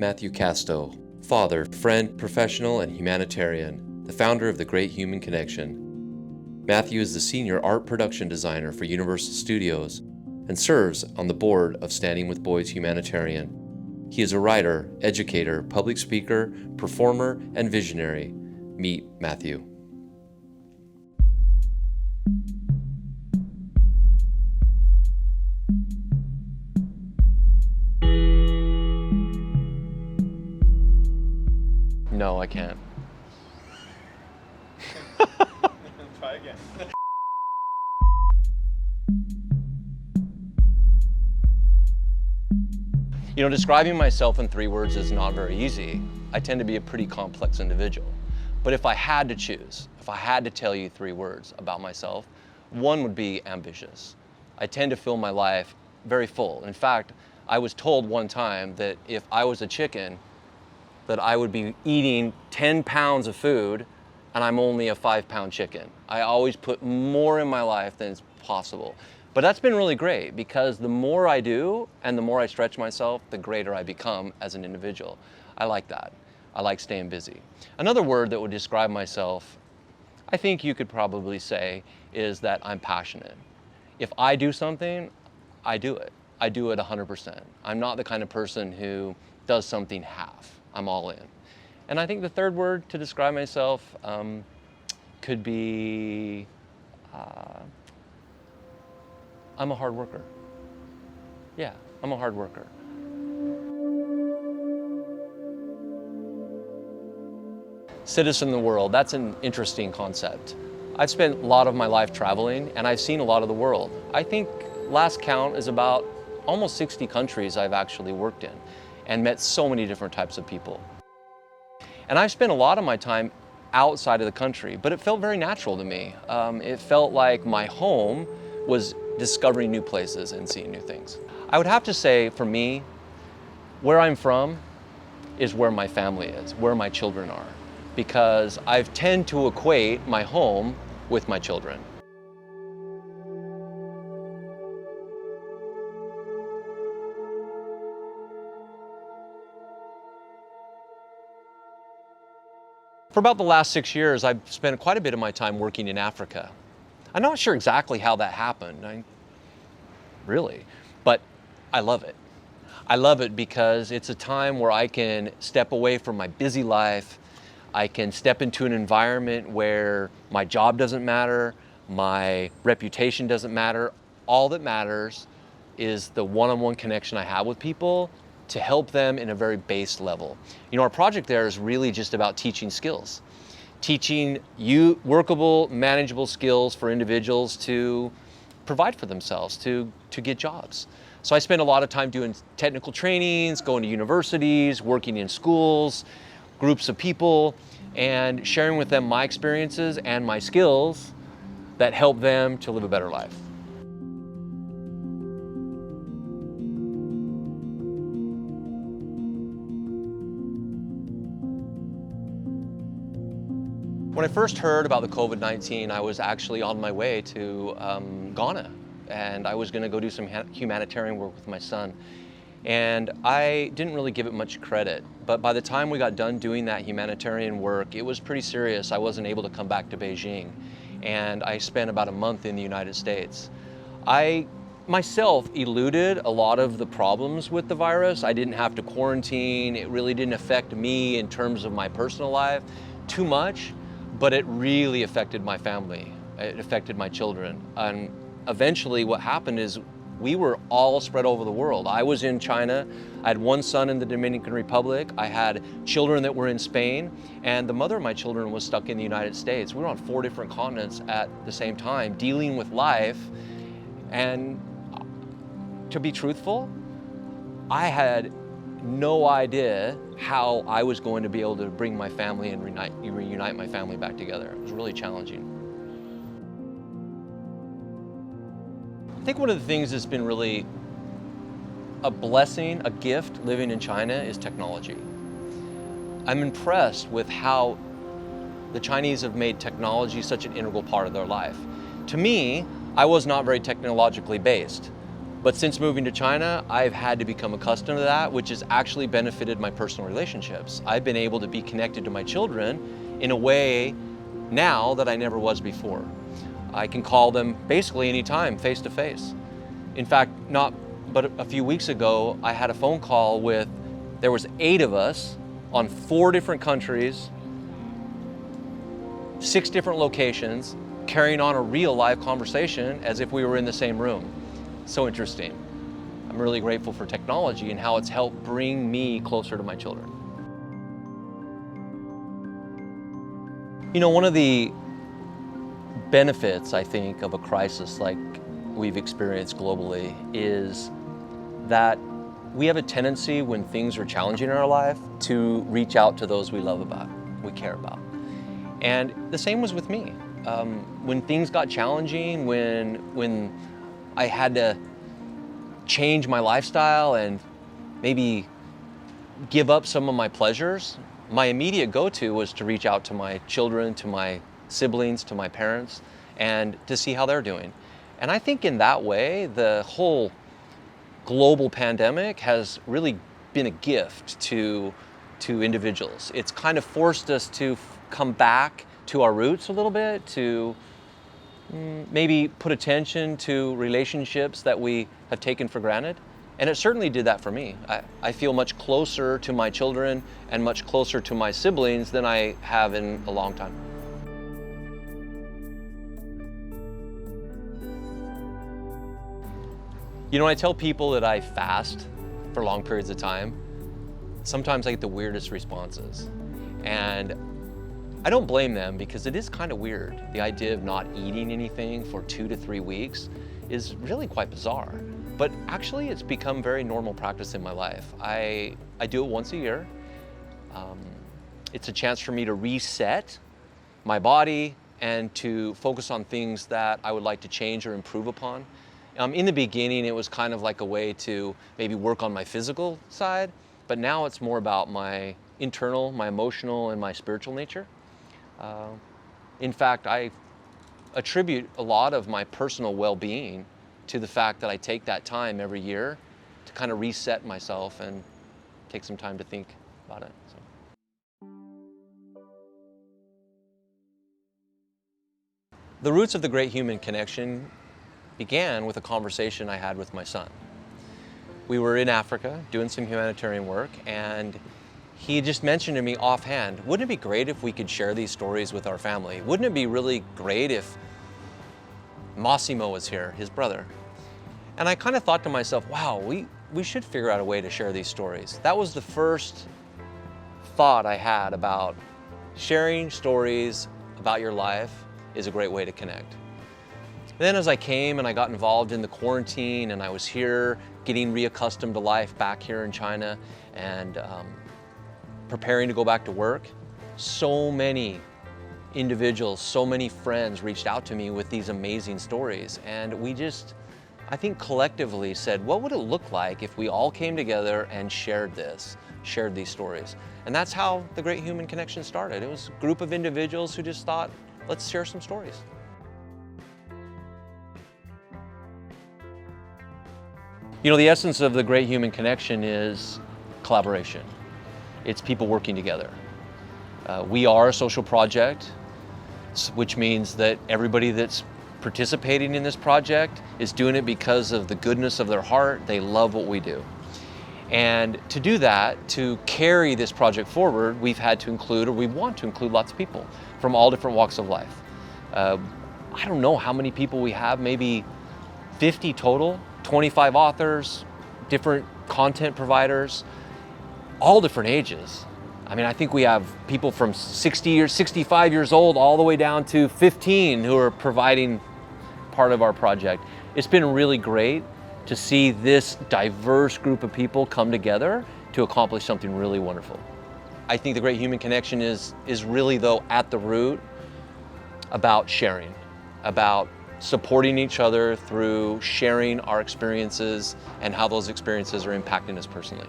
Matthew Casto, father, friend, professional, and humanitarian, the founder of the Great Human Connection. Matthew is the senior art production designer for Universal Studios and serves on the board of Standing with Boys Humanitarian. He is a writer, educator, public speaker, performer, and visionary. Meet Matthew. No, I can't. Try again. You know, describing myself in 3 words is not very easy. I tend to be a pretty complex individual. But if I had to choose, if I had to tell you 3 words about myself, one would be ambitious. I tend to feel my life very full. In fact, I was told one time that if I was a chicken, that I would be eating 10 pounds of food and I'm only a 5-pound chicken. I always put more in my life than is possible. But that's been really great because the more I do and the more I stretch myself, the greater I become as an individual. I like that. I like staying busy. Another word that would describe myself, I think you could probably say, is that I'm passionate. If I do something, I do it. I do it 100%. I'm not the kind of person who does something half. I'm all in. And I think the third word to describe myself could be, I'm a hard worker. Yeah, I'm a hard worker. Citizen of the world, that's an interesting concept. I've spent a lot of my life traveling and I've seen a lot of the world. I think last count is about almost 60 countries I've actually worked in and met so many different types of people. And I've spent a lot of my time outside of the country, but it felt very natural to me. It felt like my home was discovering new places and seeing new things. I would have to say, for me, where I'm from is where my family is, where my children are, because I tend to equate my home with my children. For about the last 6 years, I've spent quite a bit of my time working in Africa. I'm not sure exactly how that happened, really, but I love it. I love it because it's a time where I can step away from my busy life. I can step into an environment where my job doesn't matter, my reputation doesn't matter. All that matters is the one-on-one connection I have with people to help them in a very base level. You know, our project there is really just about teaching skills. Teaching you workable, manageable skills for individuals to provide for themselves, to get jobs. So I spend a lot of time doing technical trainings, going to universities, working in schools, groups of people, and sharing with them my experiences and my skills that help them to live a better life. When I first heard about the COVID-19, I was actually on my way to Ghana, and I was going to go do some humanitarian work with my son. And I didn't really give it much credit, but by the time we got done doing that humanitarian work, it was pretty serious. I wasn't able to come back to Beijing, and I spent about a month in the United States. I myself eluded a lot of the problems with the virus. I didn't have to quarantine. It really didn't affect me in terms of my personal life too much. But it really affected my family. It affected my children. And eventually what happened is we were all spread over the world. I was in China. I had one son in the Dominican Republic. I had children that were in Spain. And the mother of my children was stuck in the United States. We were on 4 different continents at the same time, dealing with life. And to be truthful, I had no idea how I was going to be able to bring my family and reunite my family back together. It was really challenging. I think one of the things that's been really a blessing, a gift living in China is technology. I'm impressed with how the Chinese have made technology such an integral part of their life. To me, I was not very technologically based. But since moving to China, I've had to become accustomed to that, which has actually benefited my personal relationships. I've been able to be connected to my children in a way now that I never was before. I can call them basically anytime, face to face. In fact, not but a few weeks ago, I had a phone call there was 8 of us on 4 different countries, 6 different locations, carrying on a real live conversation as if we were in the same room. So interesting. I'm really grateful for technology and how it's helped bring me closer to my children. You know, one of the benefits, I think, of a crisis like we've experienced globally is that we have a tendency when things are challenging in our life to reach out to those we we care about. And the same was with me. When things got challenging, when I had to change my lifestyle and maybe give up some of my pleasures, my immediate go-to was to reach out to my children, to my siblings, to my parents, and to see how they're doing. And I think in that way, the whole global pandemic has really been a gift to individuals. It's kind of forced us to come back to our roots a little bit, to maybe put attention to relationships that we have taken for granted. And it certainly did that for me. I feel much closer to my children and much closer to my siblings than I have in a long time. You know, when I tell people that I fast for long periods of time, sometimes I get the weirdest responses. And I don't blame them because it is kind of weird. The idea of not eating anything for 2 to 3 weeks is really quite bizarre. But actually, it's become very normal practice in my life. I do it once a year. It's a chance for me to reset my body and to focus on things that I would like to change or improve upon. In the beginning, it was kind of like a way to maybe work on my physical side, but now it's more about my internal, my emotional, and my spiritual nature. In fact, I attribute a lot of my personal well-being to the fact that I take that time every year to kind of reset myself and take some time to think about it. So. The roots of the Great Human Connection began with a conversation I had with my son. We were in Africa doing some humanitarian work, and he just mentioned to me offhand, wouldn't it be great if we could share these stories with our family? Wouldn't it be really great if Massimo was here, his brother? And I kind of thought to myself, wow, we should figure out a way to share these stories. That was the first thought I had about sharing stories about your life is a great way to connect. Then as I came and I got involved in the quarantine and I was here getting reaccustomed to life back here in China and preparing to go back to work, so many individuals, so many friends reached out to me with these amazing stories. And we just, I think collectively said, what would it look like if we all came together and shared these stories? And that's how the Great Human Connection started. It was a group of individuals who just thought, let's share some stories. You know, the essence of the Great Human Connection is collaboration. It's people working together. We are a social project, which means that everybody that's participating in this project is doing it because of the goodness of their heart. They love what we do. And to do that, to carry this project forward, we've had to include, or we want to include, lots of people from all different walks of life. I don't know how many people we have, maybe 50 total, 25 authors, different content providers, all different ages. I mean, I think we have people from 65 years old all the way down to 15 who are providing part of our project. It's been really great to see this diverse group of people come together to accomplish something really wonderful. I think the Great Human Connection is really, though, at the root about sharing, about supporting each other through sharing our experiences and how those experiences are impacting us personally.